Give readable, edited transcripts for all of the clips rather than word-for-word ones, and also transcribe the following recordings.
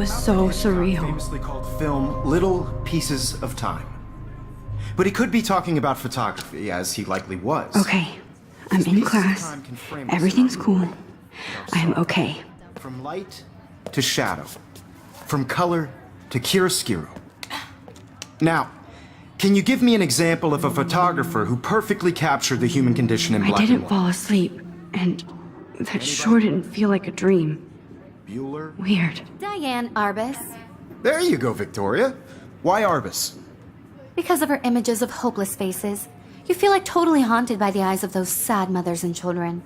was so surreal. Famously called film Little Pieces of Time. But he could be talking about photography, as he likely was. Okay, I'm in class. Everything's cool. I'm okay. From light to shadow. From color to chiaroscuro. Now, can you give me an example of a photographer who perfectly captured the human condition in black and white? I didn't fall asleep, and that sure didn't feel like a dream. Bueller? Weird. Diane Arbus. There you go, Victoria. Why Arbus? Because of her images of hopeless faces, you feel like totally haunted by the eyes of those sad mothers and children.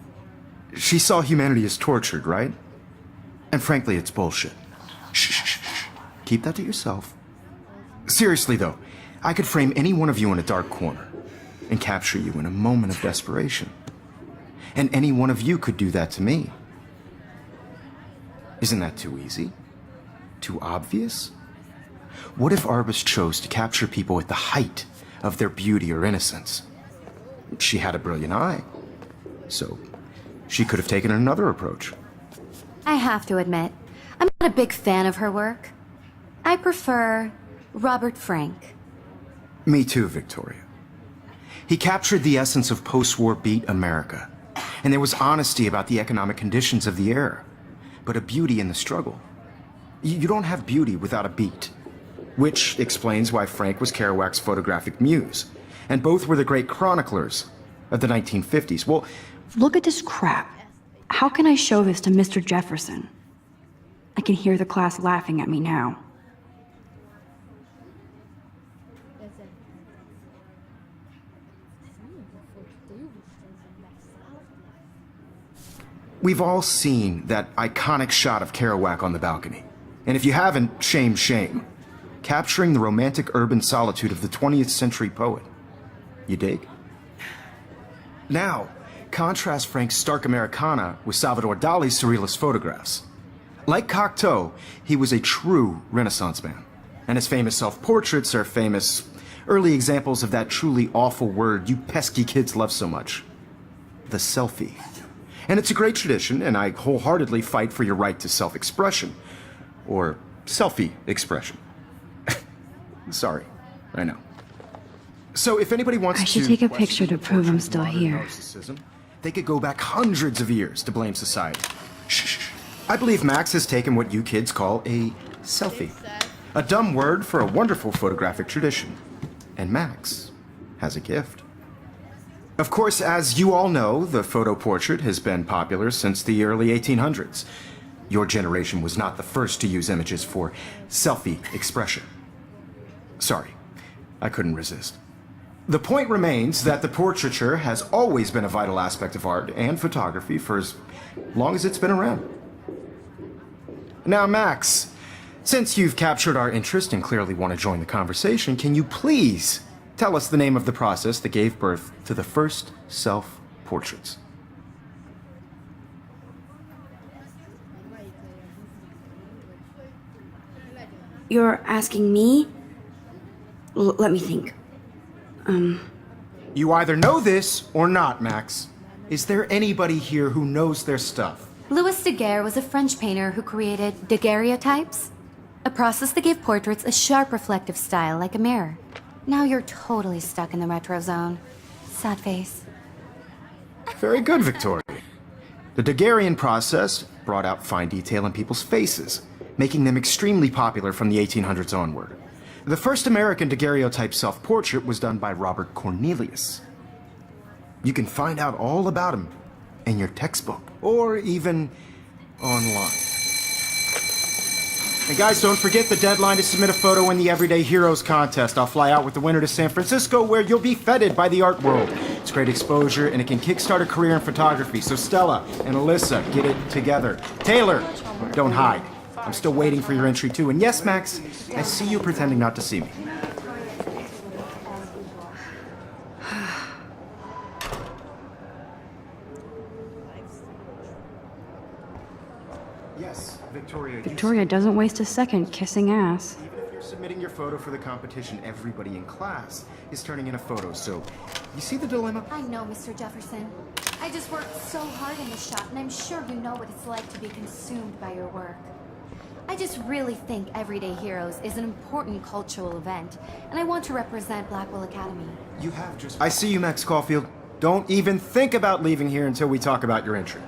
She saw humanity as tortured, right? And frankly, it's bullshit. Shh, shh, shh, shh. Keep that to yourself. Seriously, though, I could frame any one of you in a dark corner and capture you in a moment of desperation. And any one of you could do that to me. Isn't that too easy? Too obvious? What if Arbus chose to capture people at the height of their beauty or innocence? She had a brilliant eye, so she could have taken another approach. I have to admit, I'm not a big fan of her work. I prefer Robert Frank. Me too, Victoria. He captured the essence of post-war beat America, and there was honesty about the economic conditions of the era, but a beauty in the struggle. You don't have beauty without a beat, which explains why Frank was Kerouac's photographic muse, and both were the great chroniclers of the 1950s. Well, Look at this crap. How can I show this to Mr. Jefferson? I can hear the class laughing at me now. we've all seen that iconic shot of Kerouac on the balcony. And if you haven't, shame, shame. Capturing the romantic urban solitude of the 20th century poet. You dig? Now, contrast Frank's stark Americana with Salvador Dali's surrealist photographs. Like Cocteau, he was a true Renaissance man. And his famous self-portraits are famous early examples of that truly awful word you pesky kids love so much. The selfie. And it's a great tradition, and I wholeheartedly fight for your right to self-expression. Or selfie expression. Sorry, I know. So if anybody wants to... I should take a picture to prove I'm still here. Narcissism, they could go back hundreds of years to blame society. Shh. I believe Max has taken what you kids call a selfie. A dumb word for a wonderful photographic tradition. And Max has a gift. Of course, as you all know, the photo portrait has been popular since the early 1800s. Your generation was not the first to use images for selfie expression. Sorry, I couldn't resist. The point remains that the portraiture has always been a vital aspect of art and photography for as long as it's been around. Now, Max, since you've captured our interest and clearly want to join the conversation, can you please tell us the name of the process that gave birth to the first self-portraits? You're asking me? Let me think. You either know this or not, Max. Is there anybody here who knows their stuff? Louis Daguerre was a French painter who created daguerreotypes, a process that gave portraits a sharp reflective style like a mirror. Now you're totally stuck in the retro zone. Sad face. Very good, Victoria. The Daguerrean process brought out fine detail in people's faces, making them extremely popular from the 1800s onward. The first American daguerreotype self-portrait was done by Robert Cornelius. You can find out all about him in your textbook, or even online. And guys, don't forget the deadline to submit a photo in the Everyday Heroes contest. I'll fly out with the winner to San Francisco, where you'll be feted by the art world. It's great exposure, and it can kickstart a career in photography. So Stella and Alyssa, get it together. Taylor, don't hide. I'm still waiting for your entry too. And yes, Max, I see you pretending not to see me. Yes, Victoria. Victoria doesn't waste a second kissing ass. Even if you're submitting your photo for the competition, everybody in class is turning in a photo. So, you see the dilemma? I know, Mr. Jefferson. I just worked so hard in the shot, and I'm sure you know what it's like to be consumed by your work. I just really think Everyday Heroes is an important cultural event, and I want to represent Blackwell Academy. You have just... I see you, Max Caulfield. Don't even think about leaving here until we talk about your entry.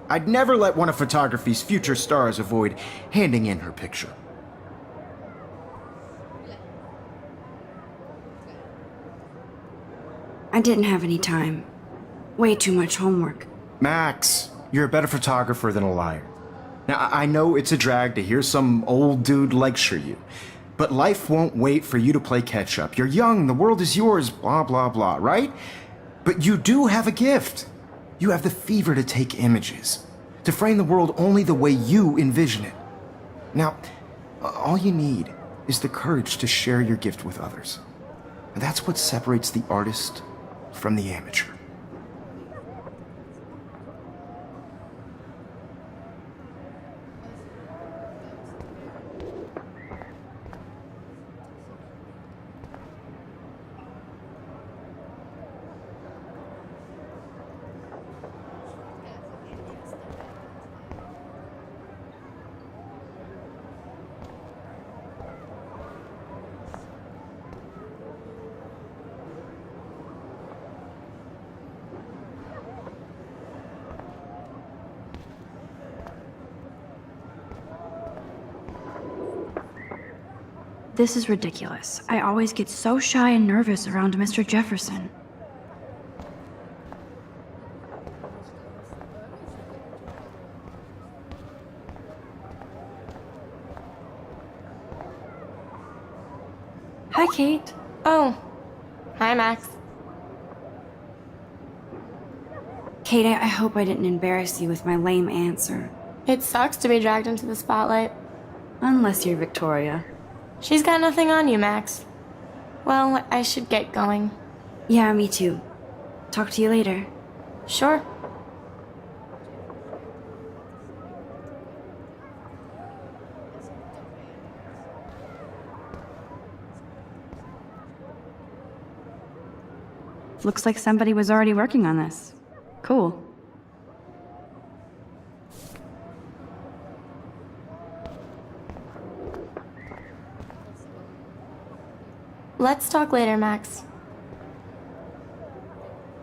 I'd never let one of photography's future stars avoid handing in her picture. I didn't have any time. Way too much homework. Max, you're a better photographer than a liar. Now, I know it's a drag to hear some old dude lecture you, but life won't wait for you to play catch-up. You're young, the world is yours, blah, blah, blah, right? But you do have a gift. You have the fever to take images, to frame the world only the way you envision it. Now, all you need is the courage to share your gift with others. And that's what separates the artist from the amateur. This is ridiculous. I always get so shy and nervous around Mr. Jefferson. Hi, Kate. Oh. Hi, Max. Kate, I hope I didn't embarrass you with my lame answer. It sucks to be dragged into the spotlight. Unless you're Victoria. She's got nothing on you, Max. Well, I should get going. Yeah, me too. Talk to you later. Sure. Looks like somebody was already working on this. Cool. Let's talk later, Max.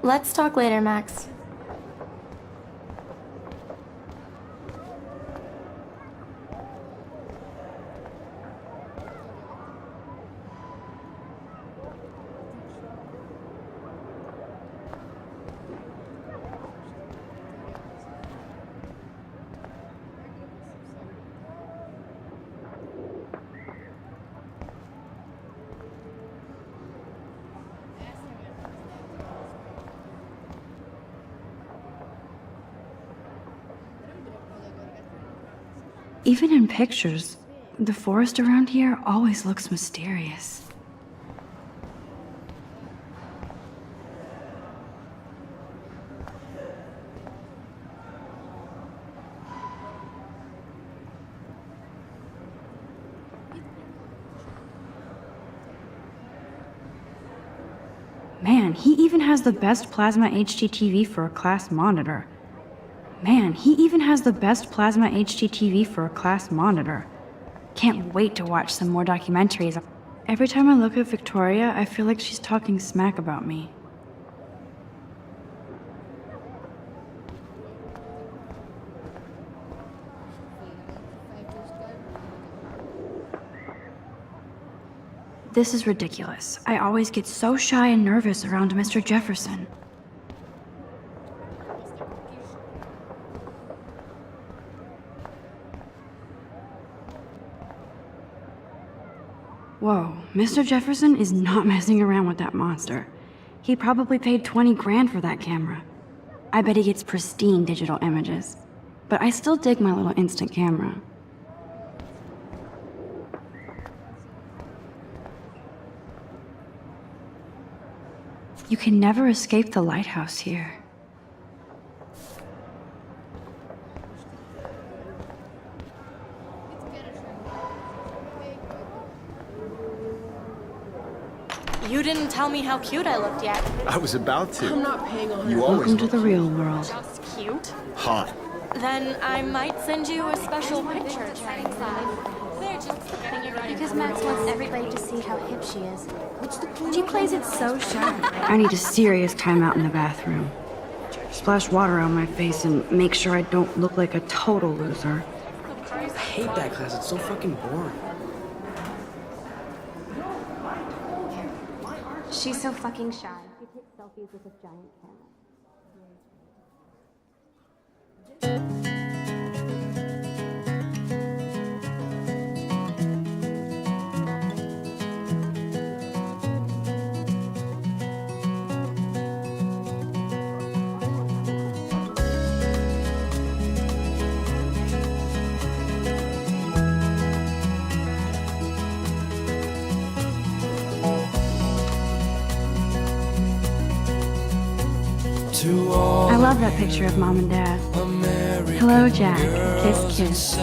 Let's talk later, Max. Even in pictures, the forest around here always looks mysterious. Man, he even has the best plasma HDTV for a class monitor. Man, he even has the best plasma HDTV for a class monitor. Can't wait to watch some more documentaries. Every time I look at Victoria, I feel like she's talking smack about me. This is ridiculous. I always get so shy and nervous around Mr. Jefferson. Whoa, Mr. Jefferson is not messing around with that monster. He probably paid 20 grand for that camera. I bet he gets pristine digital images. But I still dig my little instant camera. You can never escape the lighthouse here. You didn't tell me how cute I looked yet. I was about to. I'm not paying on You it. always Welcome to look the real world. Just cute? Hot. Then I might send you a special picture. Because Max wants everybody to see how hip she is. She plays it so sharp. I need a serious timeout in the bathroom. Splash water on my face and make sure I don't look like a total loser. I hate that class. It's so fucking boring. She's so fucking shy. She takes selfies with a giant camera. I love that picture of Mom and Dad. Hello, Jack. Kiss, kiss.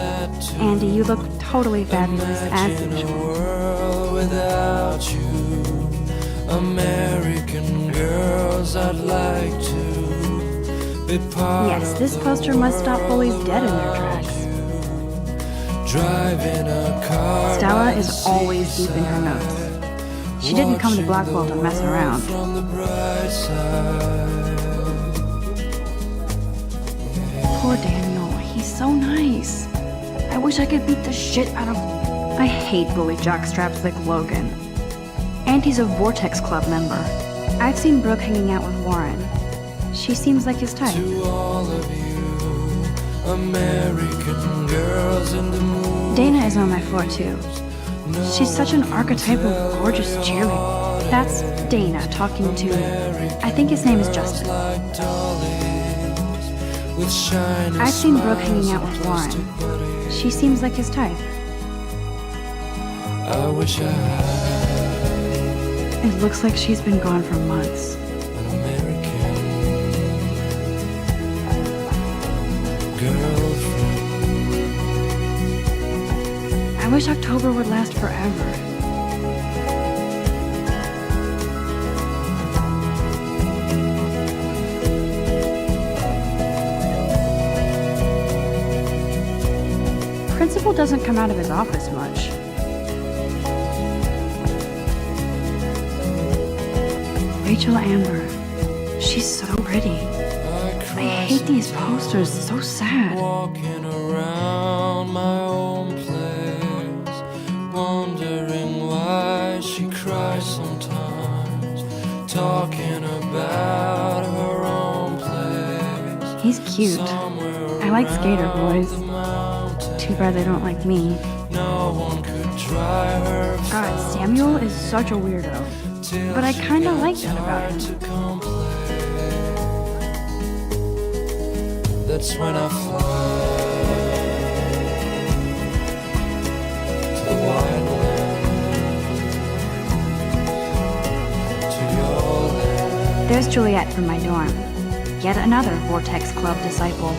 Andy, you look totally fabulous as usual. Without you, American girls, I'd like to be part Yes, this poster must stop bullies dead in their tracks. driving a car. Stella is always deep in her notes. She didn't come to Blackwell to mess around. From the bright side. Poor Daniel, he's so nice. I wish I could beat the shit out of... I hate bully jockstraps like Logan. And he's a Vortex Club member. I've seen Brooke hanging out with Warren. She seems like his type. To all of you, American girls in the moon. Dana is on my floor too. She's such an archetype of gorgeous cheerleader. That's Dana talking to... I think his name is Justin. Like dollies with shiny I've seen Brooke hanging out with Warren. She seems like his type. I wish I had It looks like she's been gone for months. an American girlfriend. I wish October would last forever. Principal doesn't come out of his office much. Rachel Amber. She's so pretty. I hate these posters, so sad. Walking around my own place, wondering why she cries sometimes, talking about her own place. He's cute. I like skater boys. Too bad they don't like me. No one could try her. God, Samuel is such a weirdo. But I kinda like that about him. To complain. That's when I fly to the wild land, to your land. There's Juliet from my dorm. Yet another Vortex Club disciple.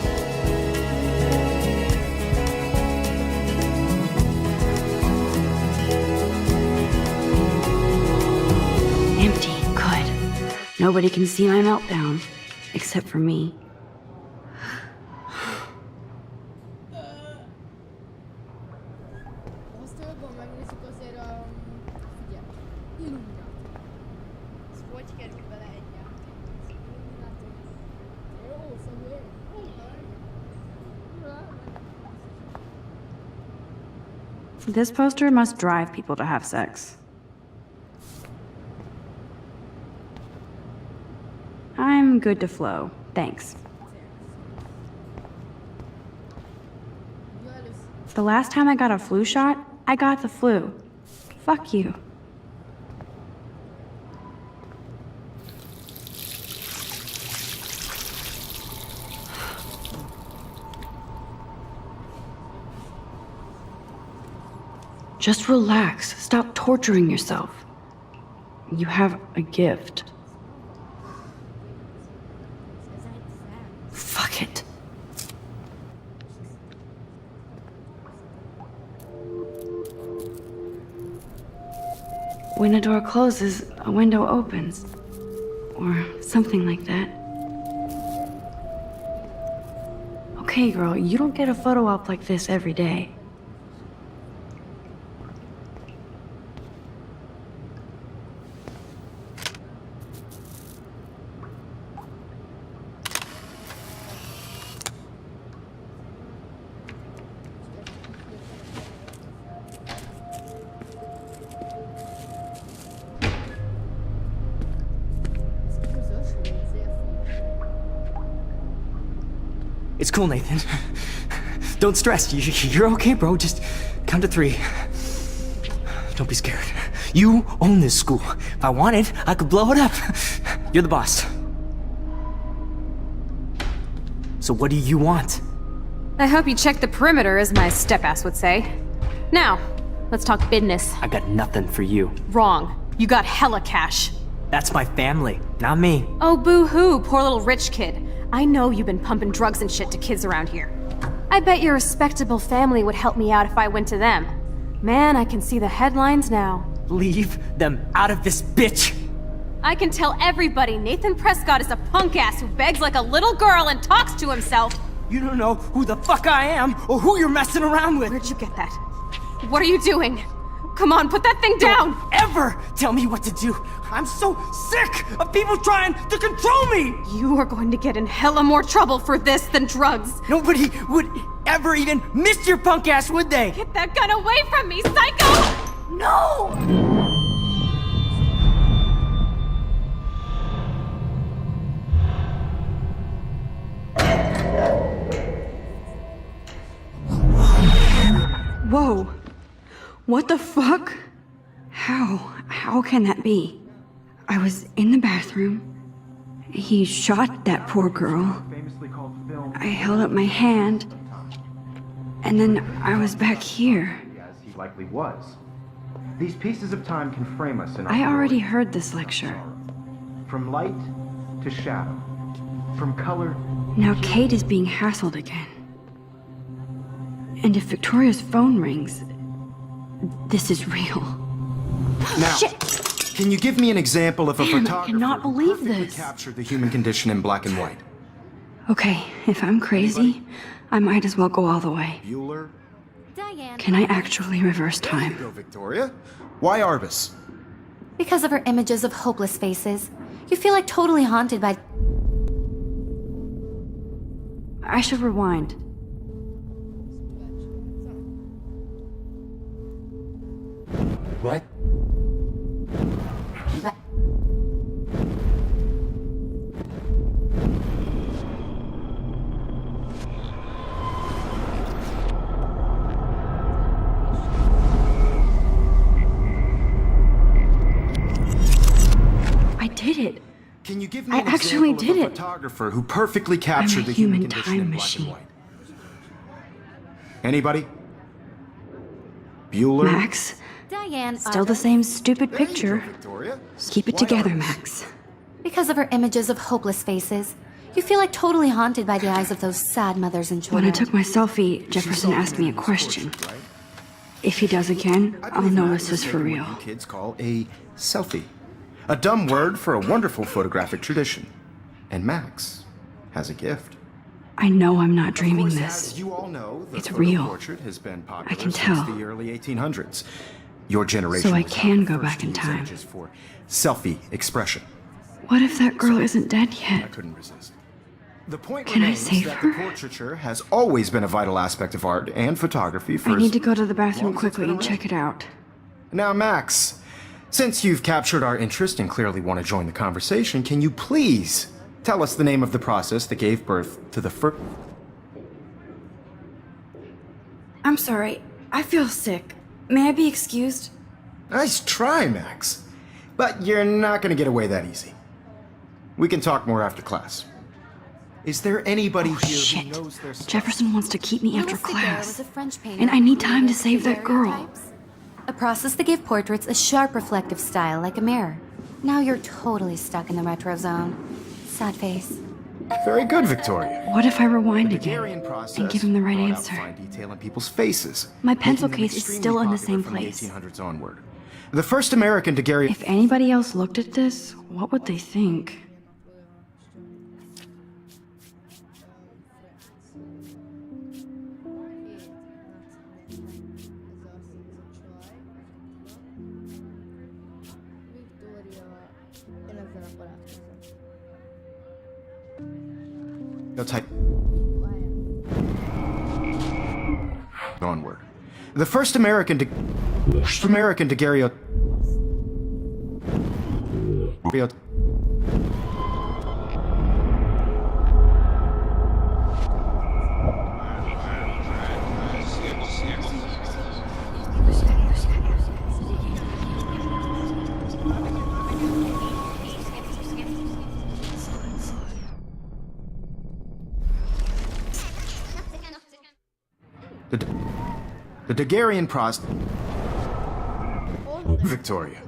Empty, good. Nobody can see my meltdown, except for me. Azt jobban megnézzük azért a... Figyelj, iluminati. Ez hogy kerül bele egyáltalán? Iluminati. Jó, szóval This poster must drive people to have sex. I'm good to flow. Thanks. The last time I got a flu shot, I got the flu. Fuck you. Just relax. Stop torturing yourself. You have a gift. Fuck it. When a door closes, a window opens. Or something like that. Okay, girl, you don't get a photo op like this every day. It's cool, Nathan. Don't stress. You're okay, bro. Just count to 3. Don't be scared. You own this school. If I wanted, I could blow it up. You're the boss. So what do you want? I hope you checked the perimeter, as my step-ass would say. Now, let's talk business. I got nothing for you. Wrong. You got hella cash. That's my family, not me. Oh, boo-hoo, poor little rich kid. I know you've been pumping drugs and shit to kids around here. I bet your respectable family would help me out if I went to them. Man, I can see the headlines now. Leave them out of this bitch! I can tell everybody Nathan Prescott is a punk ass who begs like a little girl and talks to himself. You don't know who the fuck I am or who you're messing around with. Where'd you get that? What are you doing? Come on, put that thing down! Don't ever tell me what to do! I'm so sick of people trying to control me! You are going to get in hella more trouble for this than drugs. Nobody would ever even miss your punk ass, would they? Get that gun away from me, psycho! No! Whoa. What the fuck? How can that be? I was in the bathroom. He shot that poor girl. I held up my hand. And then I was back here. As he likely was. These pieces of time can frame us in our I already glory. heard this lecture. From light to shadow. From color. Now Kate is being hassled again. And if Victoria's phone rings, this is real. Now, Shit! Can you give me an example of a Damn, I photographer cannot who believe perfectly this. captured the human condition in black and white? Okay, if I'm crazy, I might as well go all the way. Bueller? Diane. Can I actually reverse There you time? go, Victoria. Why Arbus? Because of her images of hopeless faces, you feel like totally haunted by... I should rewind. What? I did it. Can you give me I an actually example did of a it. photographer who perfectly captured the human human condition time in black machine. and white? Anybody? Bueller? Max, Diane. still the same stupid There you picture. go, Victoria. Keep it Why together, Arbus? Max. Because of her images of hopeless faces, you feel like totally haunted by the eyes of those sad mothers and When I children. took my selfie, Jefferson asked me a question. Right? If he does again, I I'll believe know Max this is has for taken real. what you kids call a selfie. A dumb word for a wonderful photographic tradition. And Max has a gift. I know I'm not dreaming Of course, this. as you all know, the It's photo real. portrait has been popular I can since tell. the early 1800s. Your generation So I was can not go first back to in use time. images for selfie expression. What if that girl isn't dead I yet? couldn't resist. The point Can I remains save that her? the portraiture has always been a vital aspect of art and photography for I as need to go to the long bathroom as it's quickly been and around. check it out. Now, Max, since you've captured our interest and clearly want to join the conversation, can you please tell us the name of the process that gave birth to the first... I'm sorry. I feel sick. May I be excused? Nice try, Max. But you're not going to get away that easy. We can talk more after class. Is there anybody here Shit. who knows their stuff? Jefferson wants to keep me after Louis Daguerre was class. a French painter And I who need time to created save that girl. daguerreotypes, a process that gave portraits a sharp reflective style like a mirror. Now you're totally stuck in the retro zone. Sad face. Very good, Victoria. What if I rewind The again Daguerrean process and give him the right brought out answer? fine detail in people's faces. My pencil making them case is extremely still in the popular same from place. The 1800s onward. The first American Daguerrean... If anybody else looked at this, what would they think? Type onward. The first American daguerreotype. The Daguerrean process. Victoria.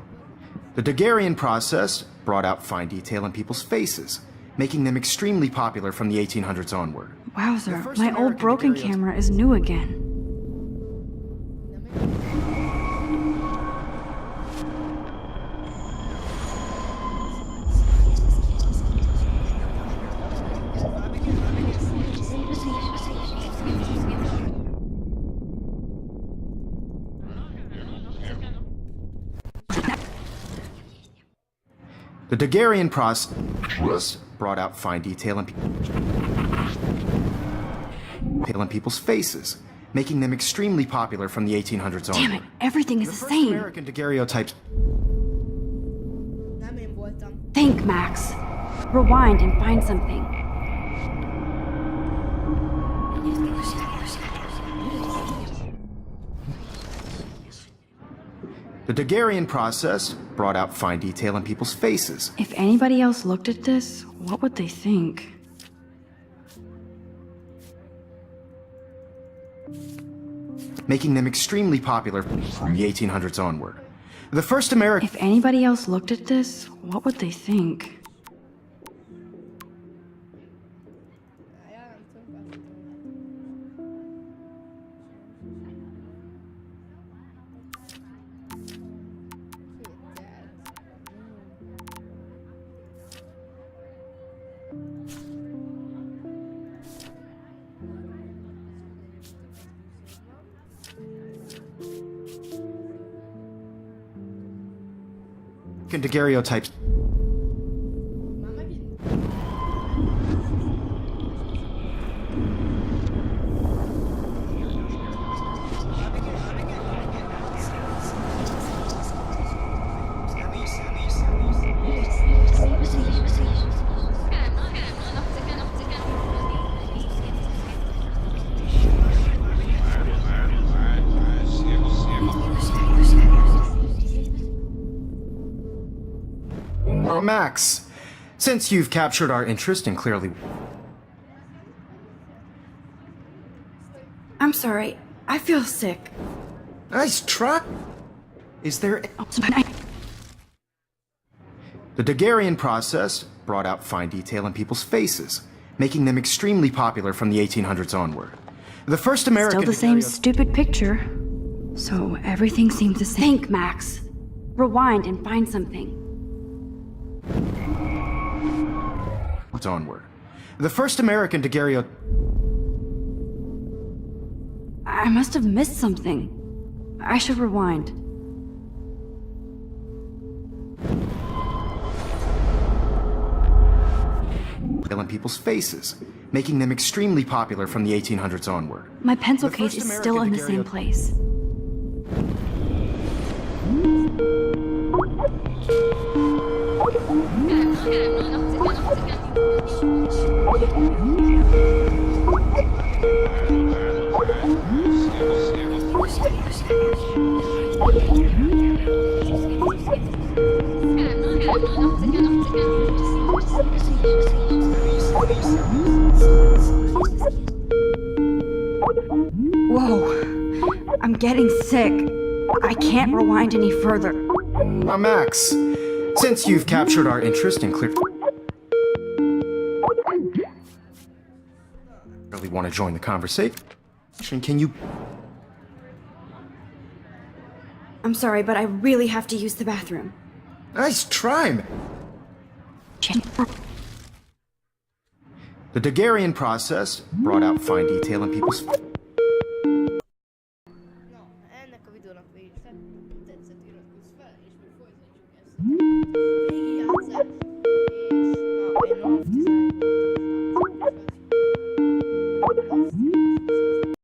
The Daguerrean process brought out fine detail in people's faces, making them extremely popular from the 1800s onward. Wowzer, first my old American broken daguerreotype- camera is new again. The Daguerrean process brought out fine detail in people's faces, making them extremely popular from the 1800s onward. Damn it, everything is the First same. American daguerreotypes. Nem én voltam. Think, Max. Rewind and find something. The Daguerrean process brought out fine detail in people's faces. If anybody else looked at this, what would they think? Making them extremely popular from the 1800s onward. The first American. If anybody else looked at this, what would they think? Ja, nem tudom. Daguerreotypes. Már megint? Oh, Max, since you've captured our interest and clearly. I'm sorry, I feel sick. Nice try. Is there. Oh, The Daguerrean process brought out fine detail in people's faces, making them extremely popular from the 1800s onward. The first American. Still the same daguerreotype- stupid picture. So everything seems the same. Think, Max. Rewind and find something. onward. The first American daguerreotype. I must have missed something. I should rewind. In people's faces, making them extremely popular from the 1800s onward. My pencil The case first is still in the American same place. Whoa, I'm getting sick. I can't rewind any further. Max, since you've captured our interest and really want to join the conversation, can you? I'm sorry, but I really have to use the bathroom. Nice try, man. The Daguerrean process brought out fine detail in people's. No, ennek a videónak végig tetszett, iratkozz fel, és mi folytatjuk ezt a végigjátszást, és na, én off design.